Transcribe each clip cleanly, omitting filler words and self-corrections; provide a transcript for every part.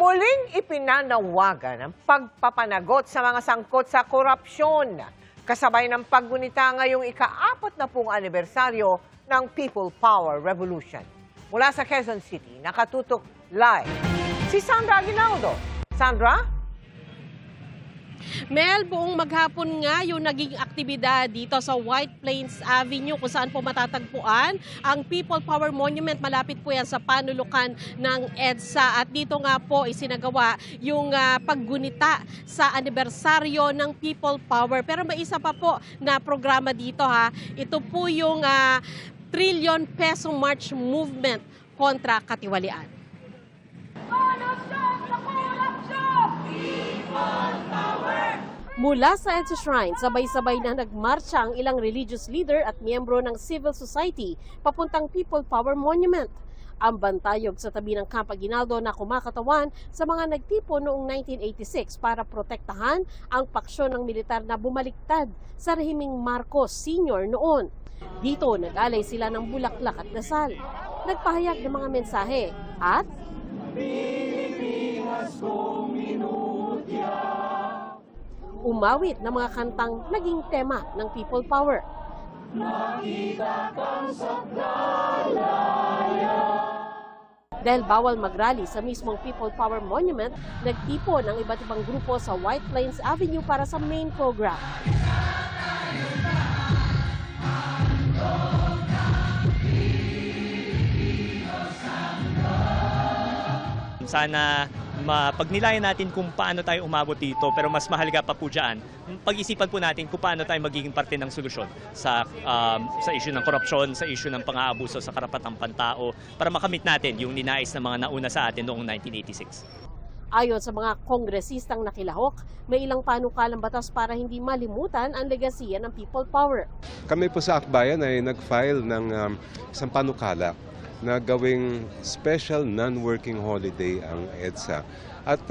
Muling ipinanawagan ang pagpapanagot sa mga sangkot sa korupsyon. Kasabay ng paggunita ngayong ika-40 anibersaryo ng People Power Revolution. Mula sa Quezon City, nakatutok live si Sandra Aguinaldo. Sandra? Mel, buong maghapon nga yung naging aktibidad dito sa White Plains Avenue kung saan po matatagpuan ang People Power Monument. Malapit po yan sa panulukan ng EDSA. At dito nga po isinagawa yung paggunita sa anibersaryo ng People Power. Pero may isa pa po na programa dito ha. Ito po yung Trillion Peso March Movement kontra katiwalian. Mula sa EDSA Shrine, sabay-sabay na nagmarcha ang ilang religious leader at miyembro ng civil society papuntang People Power Monument. Ang bantayog sa tabi ng Camp Aguinaldo na kumakatawan sa mga nagtipon noong 1986 para protektahan ang paksyon ng militar na bumaliktad sa rehimeng Marcos Sr. noon. Dito nag-alay sila ng bulaklak at dasal, nagpahayag ng mga mensahe at umawit ng mga kantang naging tema ng People Power. Dahil bawal magrally sa mismong People Power Monument, nagtipon ang iba't ibang grupo sa White Plains Avenue para sa main program. Sana mapagnilayan natin kung paano tayo umabot dito, pero mas mahalaga pa po dyan, pag-isipan po natin kung paano tayo magiging parte ng solusyon sa issue ng korupsyon, sa issue ng pang-aabuso sa karapatang pantao, para makamit natin yung ninais ng mga nauna sa atin noong 1986. Ayon sa mga kongresistang nakilahok, may ilang panukalang batas para hindi malimutan ang legasiya ng People Power. Kami po sa Akbayan ay nag-file ng isang panukala na gawing special non-working holiday ang EDSA. At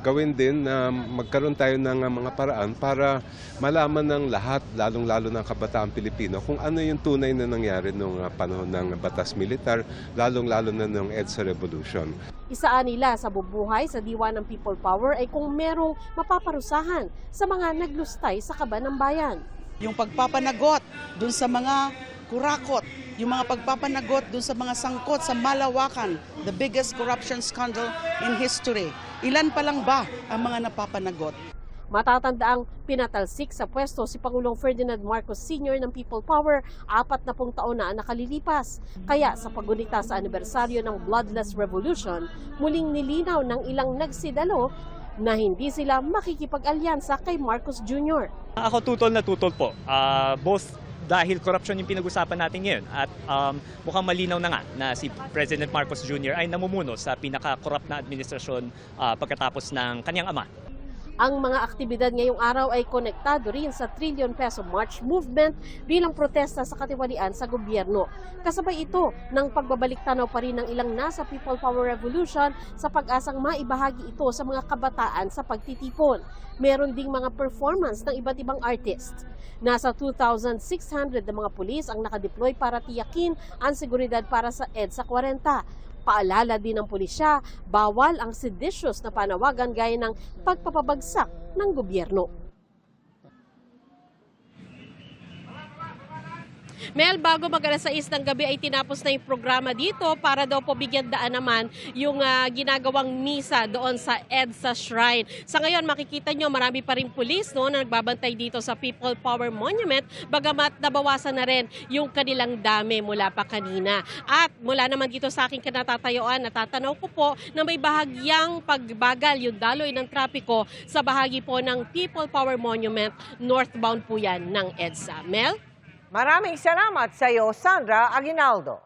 gawin din na magkaroon tayo ng mga paraan para malaman ng lahat, lalong-lalo ng kabataan Pilipino, kung ano yung tunay na nangyari noong panahon ng batas militar, lalong-lalo na noong EDSA Revolution. Isaan nila sa bubuhay sa diwa ng People Power ay kung merong mapaparusahan sa mga naglustay sa kaban ng bayan. Yung pagpapanagot dun sa mga kurakot, yung mga pagpapanagot dun sa mga sangkot sa malawakan, the biggest corruption scandal in history. Ilan pa lang ba ang mga napapanagot? Matatandaang pinatalsik sa pwesto si Pangulong Ferdinand Marcos Sr. ng People Power 40 taon na nakalilipas. Kaya sa paggunita sa anibersaryo ng Bloodless Revolution, muling nilinaw ng ilang nagsidalo na hindi sila makikipag-alyansa kay Marcos Jr. Ako tutol na tutol po. Both dahil korupsyon yung pinag-usapan natin ngayon at mukhang malinaw na nga na si President Marcos Jr. ay namumuno sa pinaka-corrupt na administrasyon pagkatapos ng kanyang ama. Ang mga aktibidad ngayong araw ay konektado rin sa Trillion Peso March Movement bilang protesta sa katiwalian sa gobyerno. Kasabay ito ng pagbabalik tanaw pa rin ng ilang nasa People Power Revolution sa pag-asang maibahagi ito sa mga kabataan sa pagtitipon. Meron ding mga performance ng iba't ibang artists. Nasa 2,600 na mga pulis ang nakadeploy para tiyakin ang seguridad para sa EDSA 40. Paalala din ng pulisya, bawal ang seditious na panawagan gaya ng pagpapabagsak ng gobyerno. Mel, bago mag-alas 6 ng gabi ay tinapos na yung programa dito para daw po bigyan daan naman yung ginagawang misa doon sa EDSA Shrine. Sa ngayon makikita nyo marami pa rin pulis na nagbabantay dito sa People Power Monument, bagamat nabawasan na rin yung kanilang dami mula pa kanina. At mula naman dito sa aking kinatatayuan, natatanaw ko po na may bahagyang pagbagal yung daloy ng trapiko sa bahagi po ng People Power Monument, northbound po yan ng EDSA. Mel? Maraming salamat sa iyo, Sandra Aguinaldo.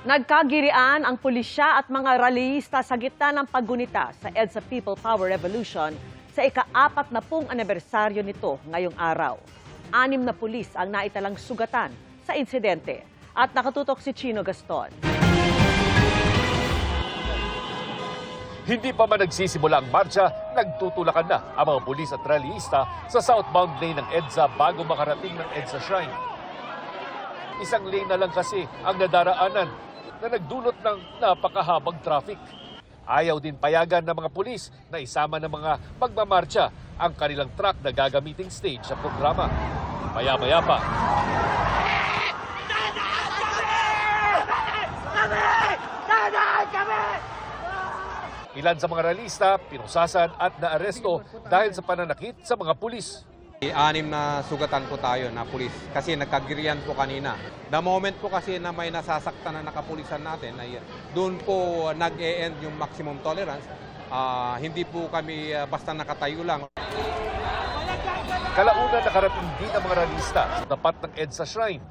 Nagkagirian ang pulisya at mga rallyista sa gitna ng paggunita sa EDSA People Power Revolution sa ika-40 anibersaryo nito ngayong araw. 6 na pulis ang naitalang sugatan sa insidente at nakatutok si Chino Gaston. Hindi pa man nagsisimula ang marcha, nagtutulakan na ang mga pulis at rallyista sa southbound lane ng EDSA bago makarating ng EDSA Shrine. Isang lane na lang kasi ang nadaraanan na nagdulot ng napakahabang traffic. Ayaw din payagan ng mga pulis na isama ng mga magmamarcha ang kanilang truck na gagamiting stage sa programa. Maya-maya pa. Ilan sa mga rallyista, pinusasan at naaresto dahil sa pananakit sa mga pulis. 6 na sugatan po tayo na pulis kasi nagkagirian po kanina. The moment po kasi na may nasasaktan na nakapulisan natin, ay doon po nag-e-end yung maximum tolerance. Hindi po kami basta nakatayo lang. Kalaunan nakarating din ang mga rallyista sa tapat ng EDSA Shrine.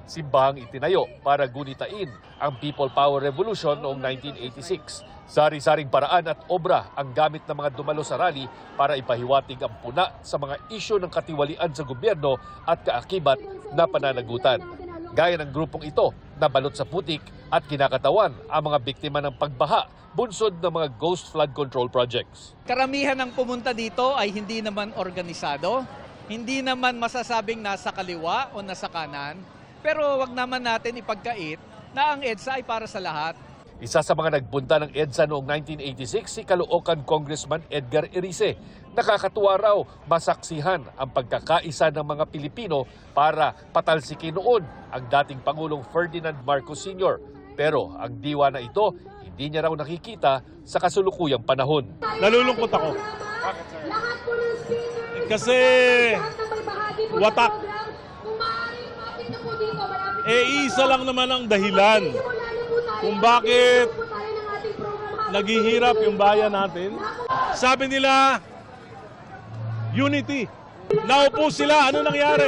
Simbahang itinayo para gunitain ang People Power Revolution noong 1986. Sari-saring paraan at obra ang gamit ng mga dumalo sa rally para ipahiwatig ang puna sa mga isyu ng katiwalian sa gobyerno at kaakibat na pananagutan. Gaya ng grupong ito na balot sa putik at kinakatawan ang mga biktima ng pagbaha bunsod ng mga ghost flood control projects. Karamihan ng pumunta dito ay hindi naman organisado, hindi naman masasabing nasa kaliwa o nasa kanan, pero wag naman natin ipagkait na ang EDSA ay para sa lahat. Isa sa mga nagpunta ng EDSA noong 1986 si Caloocan Congressman Edgar Erice. Nakakatuwa raw masaksihan ang pagkakaisa ng mga Pilipino para patalsikin noon ang dating Pangulong Ferdinand Marcos Sr. Pero ang diwa na ito, hindi niya raw nakikita sa kasulukuyang panahon. Nalulungkot ako. Kasi watak. Isa lang naman ang dahilan kung bakit naghihirap yung bayan natin. Sabi nila, unity. Naupo sila, ano nangyari?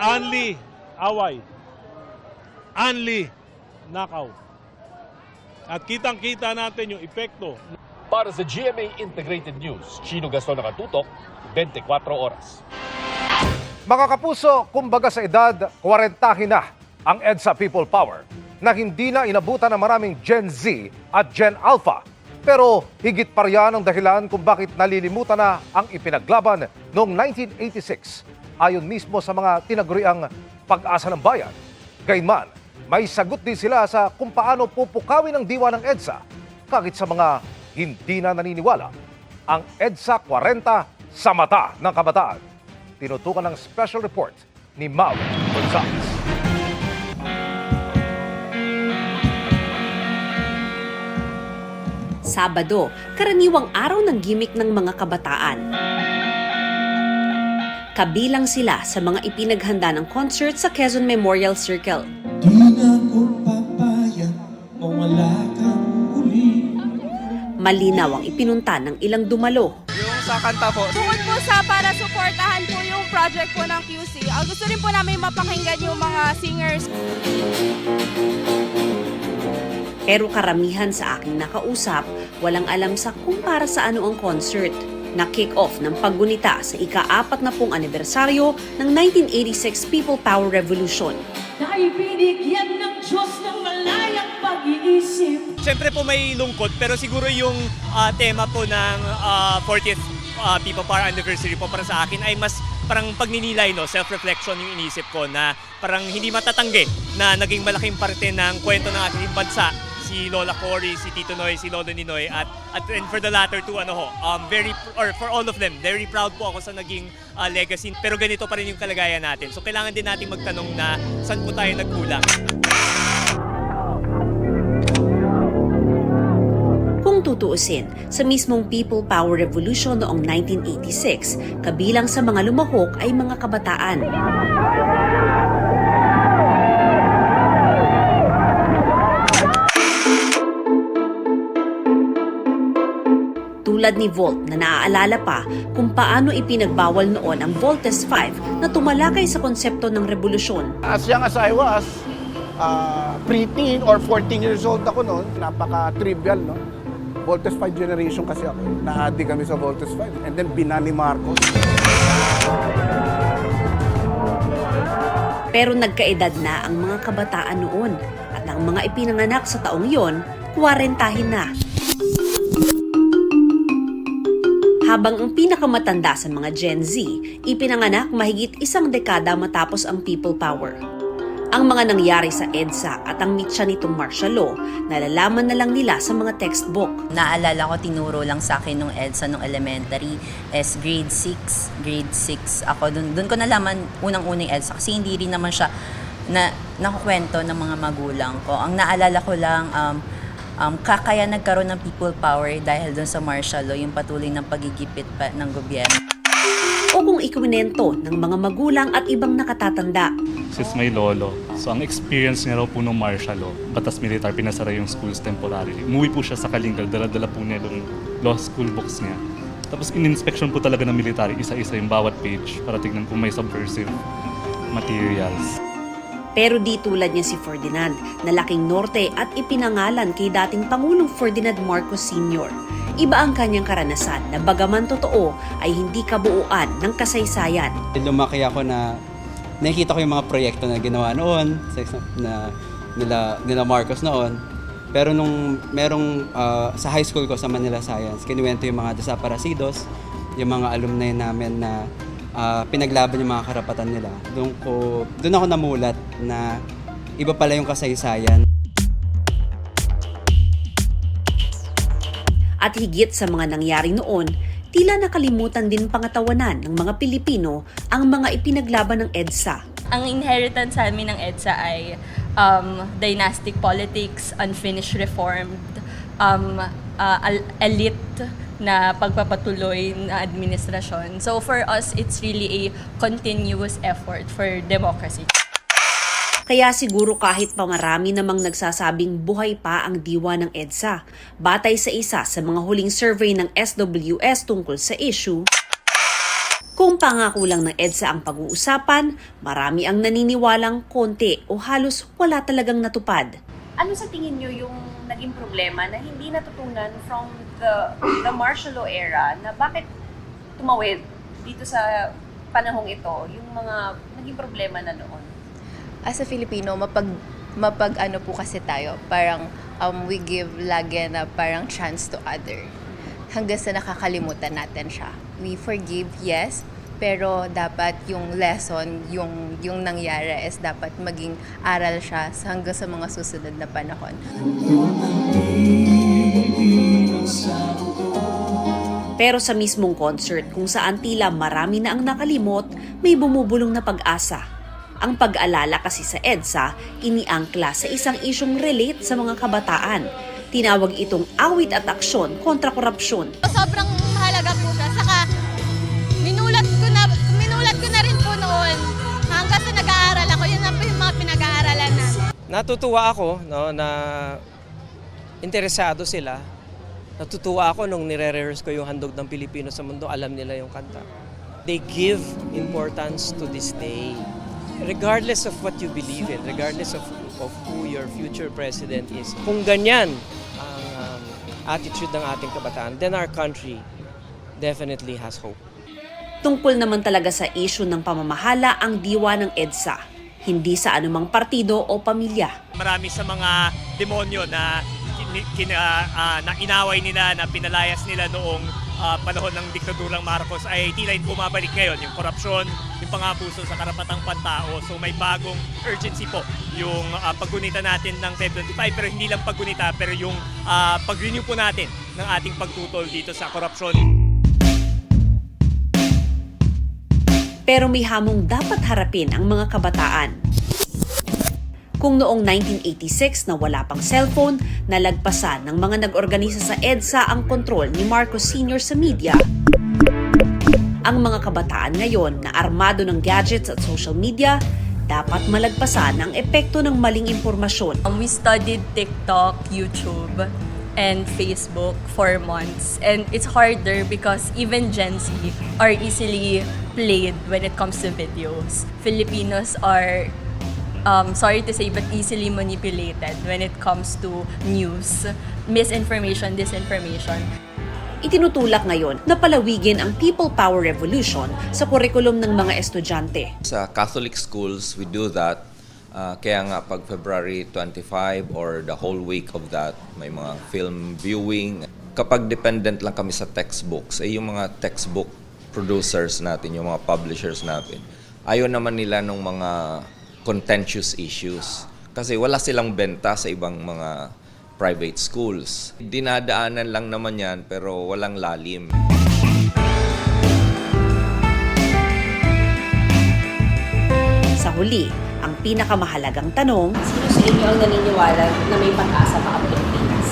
Anli, away. Anli, nakaw. At kitang-kita natin yung epekto. Para sa GMA Integrated News, Chino Gaston nakatutok, 24 oras. Mga kapuso, kumbaga sa edad, 40 na ang EDSA People Power na hindi na inabutan ng maraming Gen Z at Gen Alpha. Pero higit pa riyan ang dahilan kung bakit nalilimutan na ang ipinaglaban noong 1986 ayon mismo sa mga tinaguriang pag-asa ng bayan. Gayunman, may sagot din sila sa kung paano pupukawin ang diwa ng EDSA kahit sa mga hindi na naniniwala. Ang EDSA 40 sa mata ng kabataan. Tinutukan ng special report ni Mau Gonzales. Sabado, karaniwang araw ng gimmick ng mga kabataan. Kabilang sila sa mga ipinaghanda ng concert sa Quezon Memorial Circle. Di na ko papayag, mawala kang uli. Malinaw ang ipinunta ng ilang dumalo. Yung sa kanta po. Bukod po sa para suportahan po yung project po ng QC, gusto rin po namin mapakinggan yung mga singers. Pero karamihan sa aking nakausap, walang alam sa kung para sa ano ang concert na kick-off ng paggunita sa ika-40 anibersaryo ng 1986 People Power Revolution. Naibinigyan ng Diyos ng malayang pag-iisip. Siyempre po may lungkot pero siguro yung tema po ng 40th People Power Anniversary po para sa akin ay mas parang pagninilay, no, self-reflection yung inisip ko na parang hindi matatanggi na naging malaking parte ng kwento ng ating bansa si Lola Cory, si Tito Noy, si Lolo Ninoy at and for the latter two for all of them, very proud po ako sa naging legacy. Pero ganito pa rin yung kalagayan natin. So kailangan din nating magtanong na saan po tayo nagkulang. Kung tutuusin, sa mismong People Power Revolution noong 1986, kabilang sa mga lumahok ay mga kabataan. Tulad ni Volt na naaalala pa kung paano ipinagbawal noon ang Voltes 5 na tumalakay sa konsepto ng revolusyon. As young as I was, pre-teen or 14 years old ako noon, napaka-trivial, no? Voltes 5 generation kasi ako. Na-addi kami sa Voltes 5. And then binani Marcos. Pero nagkaedad na ang mga kabataan noon at ang mga ipinanganak sa taong yon, 40 na. Habang ang pinakamatanda sa mga Gen Z, ipinanganak mahigit 1 dekada matapos ang People Power. Ang mga nangyari sa EDSA at ang mitya nitong martial law, nalalaman na lang nila sa mga textbook. Naalala ko, tinuro lang sa akin nung EDSA nung elementary is grade 6. Grade 6 ako. Doon ko nalaman unang-unang EDSA kasi hindi rin naman siya nakukwento ng mga magulang ko. Ang naalala ko lang, kaya nagkaroon ng people power dahil doon sa martial law, yung patuloy ng pagigipit pa ng gobyerno. O kung ikwinento ng mga magulang at ibang nakatatanda. Sis may lolo. So ang experience niya raw po ng martial law, batas militar, pinasara yung schools temporarily. Umuwi po siya sa Kalingal, dala-dala po niya yung law school books niya. Tapos in-inspection po talaga ng military, isa-isa yung bawat page para tignan kung may subversive materials. Pero di tulad niya si Ferdinand, na laking norte at ipinangalan kay dating Pangulong Ferdinand Marcos Sr. Iba ang kanyang karanasan na bagaman totoo ay hindi kabuuan ng kasaysayan. Lumaki ako na nakikita ko yung mga proyekto na ginawa noon, na nila Marcos noon. Pero nung merong sa high school ko sa Manila Science, kinuwento yung mga desaparecidos, yung mga alumni namin na pinaglaban yung mga karapatan nila. Doon ako namulat na iba pala yung kasaysayan. At higit sa mga nangyari noon, tila nakalimutan din pangatawanan ng mga Pilipino ang mga ipinaglaban ng EDSA. Ang inheritance sa amin ng EDSA ay dynastic politics, unfinished reformed, elite na pagpapatuloy na administrasyon. So for us, it's really a continuous effort for democracy. Kaya siguro kahit pa marami namang nagsasabing buhay pa ang diwa ng EDSA, batay sa isa sa mga huling survey ng SWS tungkol sa issue, kung pangako lang ng EDSA ang pag-uusapan, marami ang naniniwalang konti o halos wala talagang natupad. Ano sa tingin nyo yung naging problema na hindi natutunan from the martial law era na bakit tumawid dito sa panahong ito yung mga naging problema na noon? As a Filipino, ano po kasi tayo, parang we give lagi na parang chance to other. Hanggang sa nakakalimutan natin siya. We forgive, yes, pero dapat yung lesson, yung nangyari is dapat maging aral siya hanggang sa mga susunod na panahon. Pero sa mismong concert kung saan tila marami na ang nakalimot, may bumubulong na pag-asa. Ang pag-alala kasi sa EDSA, iniangkla sa isang isyong relate sa mga kabataan. Tinawag itong awit at aksyon kontra korupsyon. Sobrang mahalaga po siya. Saka minulat ko na rin po noon. Hanggang sa nag-aaral ako, yun na po yung mga pinag-aaralan na. Natutuwa ako na interesado sila. Natutuwa ako nung nire-rehearse ko yung Handog ng Pilipino sa Mundo, alam nila yung kanta. They give importance to this day. Regardless of what you believe in, regardless of who your future president is, kung ganyan ang attitude ng ating kabataan, then our country definitely has hope. Tungkol naman talaga sa issue ng pamamahala ang diwa ng EDSA, hindi sa anumang partido o pamilya. Marami sa mga demonyo na inaway nila, na pinalayas nila noong panahon ng diktadurang Marcos ay tila bumabalik ngayon. Yung korupsyon, yung pangabuso sa karapatang pantao. So may bagong urgency po yung paggunita natin ng 725, pero hindi lang paggunita, pero yung pag-renew po natin ng ating pagtutol dito sa korupsyon. Pero may hamong dapat harapin ang mga kabataan. Kung noong 1986 na wala pang cellphone, nalagpasan ng mga nag-organisa sa EDSA ang kontrol ni Marcos Sr. sa media. Ang mga kabataan ngayon na armado ng gadgets at social media, dapat malagpasan ang epekto ng maling impormasyon. We studied TikTok, YouTube, and Facebook for months. And it's harder because even Gen Z are easily played when it comes to videos. Filipinos are sorry to say, but easily manipulated when it comes to news, misinformation, disinformation. Itinutulak ngayon na palawigin ang People Power Revolution sa kurikulum ng mga estudyante. Sa Catholic schools, we do that Kaya nga pag February 25 or the whole week of that, may mga film viewing. Kapag dependent lang kami sa textbooks, yung mga textbook producers natin, yung mga publishers natin, ayaw naman nila ng mga contentious issues. Kasi wala silang benta sa ibang mga private schools. Dinadaanan lang naman yan pero walang lalim. Sa huli, ang pinakamahalagang tanong, sino sa inyo ang naniniwala na may pag-asa pa ang Pilipinas?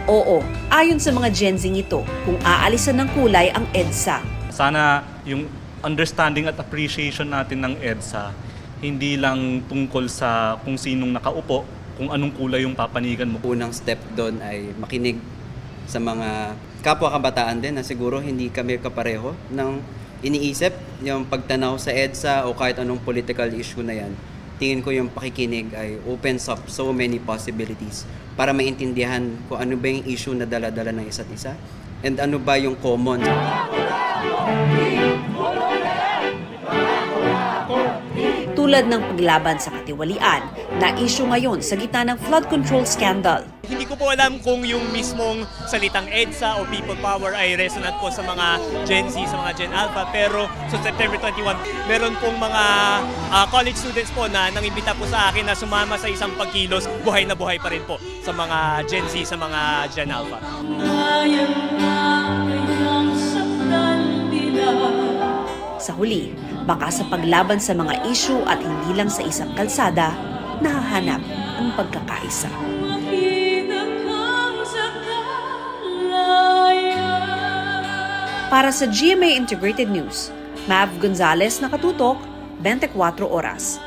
Oo, ayon sa mga Gen Z ito, kung aalisan ng kulay ang EDSA. Sana yung understanding at appreciation natin ng EDSA, hindi lang tungkol sa kung sinong nakaupo, kung anong kulay yung papanigan mo. Unang step doon ay makinig sa mga kapwa kabataan din na siguro hindi kami kapareho ng iniisip, yung pagtanaw sa EDSA o kahit anong political issue na yan. Tingin ko yung pakikinig ay opens up so many possibilities para maintindihan kung ano ba yung issue na dala-dala ng isa't isa and ano ba yung common. Tulad ng paglaban sa katiwalian na issue ngayon sa gitna ng flood control scandal. Hindi ko po alam kung yung mismong salitang EDSA o People Power ay resonant po sa mga Gen Z, sa mga Gen Alpha. Pero sa September 21, meron pong mga college students po na nangimbita po sa akin na sumama sa isang pagkilos. Buhay na buhay pa rin po sa mga Gen Z, sa mga Gen Alpha. Sa huli, baka sa paglaban sa mga issue at hindi lang sa isang kalsada, nahahanap ang pagkakaisa. Para sa GMA Integrated News, Mav Gonzalez, nakatutok, 24 Oras.